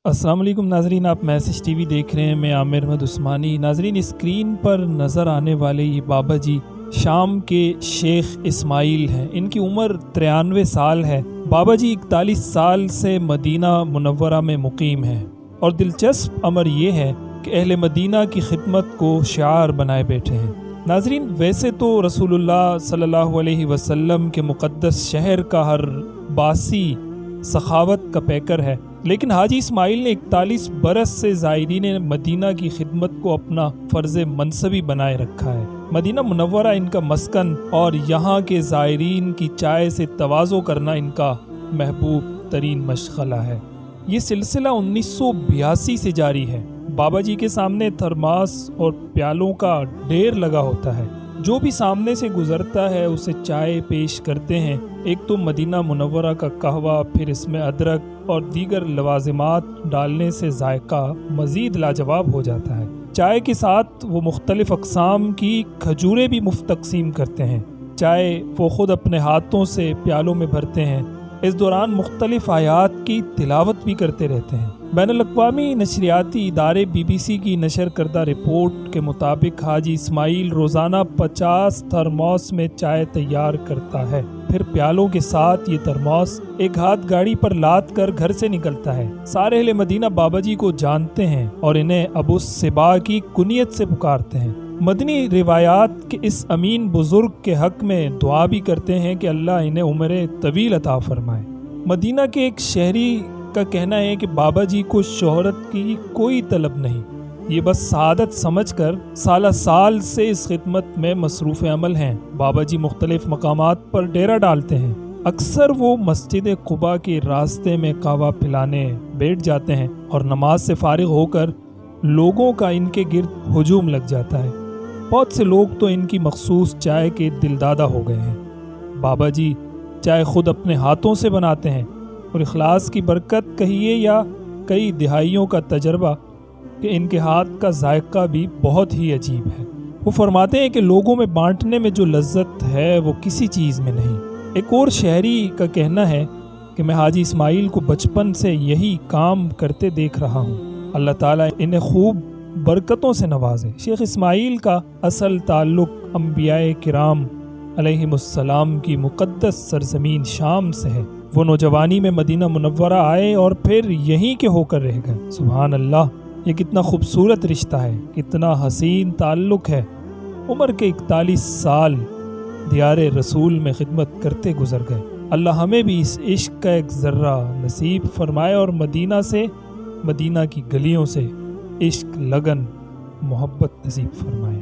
अस्सलाम वालेकुम नाजरीन, आप मैसेज टीवी देख रहे हैं। मैं आमिर अहमद उस्मानी। नाजरीन, स्क्रीन पर नज़र आने वाले ये बाबा जी शाम के शेख इस्माइल हैं। इनकी उम्र 93 साल है। बाबा जी 41 साल से मदीना मुनव्वरा में मुकीम हैं और दिलचस्प अमर ये है कि अहले मदीना की खिदमत को शिआर बनाए बैठे हैं। नाजरीन, वैसे तो रसूलुल्लाह सल्लल्लाहु अलैहि वसल्लम के मुक़द्दस शहर का हर बासी सखावत का पैकर है, लेकिन हाजी इस्माइल ने 41 बरस से ज़ायरीन मदीना की खिदमत को अपना फ़र्ज़ मनसबी बनाए रखा है। मदीना मुनव्वरा इनका मस्कन और यहाँ के ज़ायरीन की चाय से तवाज़ो करना इनका महबूब तरीन मशग़ला है। ये सिलसिला 1982 से जारी है। बाबा जी के सामने थर्मास और प्यालों का ढेर लगा होता है। जो भी सामने से गुजरता है उसे चाय पेश करते हैं। एक तो मदीना मुनव्वरा का कहवा, फिर इसमें अदरक और दीगर लवाजिमात डालने से जायका मज़ीद लाजवाब हो जाता है। चाय के साथ वो मुख्तलिफ अक़साम की खजूरें भी मुफ्त तक़सीम करते हैं। चाय वो ख़ुद अपने हाथों से प्यालों में भरते हैं। इस दौरान मुख्तलिफ आयात की तिलावत भी करते रहते हैं। बैनुल-अक़वामी नशरियाती इदारे BBC की नशर करदा रिपोर्ट के मुताबिक हाजी इस्माइल रोज़ाना 50 थर्मोस में चाय तैयार करता है। फिर प्यालों के साथ ये थर्मोस एक हाथ गाड़ी पर लाद कर घर से निकलता है। सारे अहले मदीना बाबा जी को जानते हैं और इन्हें अबू सिबा की कुनियत से पुकारते हैं। मदनी रिवायात के इस अमीन बुजुर्ग के हक में दुआ भी करते हैं कि अल्लाह इन्हें उम्र तवील अता फरमाए। मदीना के एक शहरी का कहना है कि बाबा जी को शोहरत की कोई तलब नहीं, ये बस सादत समझकर साला साल से इस खिदमत में मसरूफ़ अमल हैं। बाबा जी मुख्तलिफ मकामात पर डेरा डालते हैं। अक्सर वो मस्जिद कुबा के रास्ते में कहवा पिलाने बैठ जाते हैं और नमाज से फारिग होकर लोगों का इनके गिर्द हुजूम लग जाता है। बहुत से लोग तो इनकी मखसूस चाय के दिलदादा हो गए हैं। बाबा जी चाय खुद अपने हाथों से बनाते हैं और इखलास की बरकत कहिए या कई दिहाइयों का तजर्बा कि इनके हाथ का जायका भी बहुत ही अजीब है। वो फरमाते हैं कि लोगों में बांटने में जो लज्जत है वो किसी चीज़ में नहीं। एक और शहरी का कहना है कि मैं हाजी इस्माइल को बचपन से यही काम करते देख रहा हूँ। अल्लाह ताला इन्हें खूब बरकतों से नवाजे। शेख इस्माइल का असल ताल्लुक़ अंबियाए किराम अलैहिमुस्सलाम की मुक़द्दस सरज़मीन शाम से है। वो नौजवानी में मदीना मुनव्वरा आए और फिर यहीं के होकर रह गए। सुभान अल्लाह, ये कितना खूबसूरत रिश्ता है, कितना हसीन ताल्लुक़ है। उम्र के 41 साल दियारे रसूल में खिदमत करते गुजर गए। अल्लाह हमें भी इस इश्क का एक ज़र्रा नसीब फरमाए और मदीना से, मदीना की गलियों से इश्क, लगन, मोहब्बत नसीब फरमाए।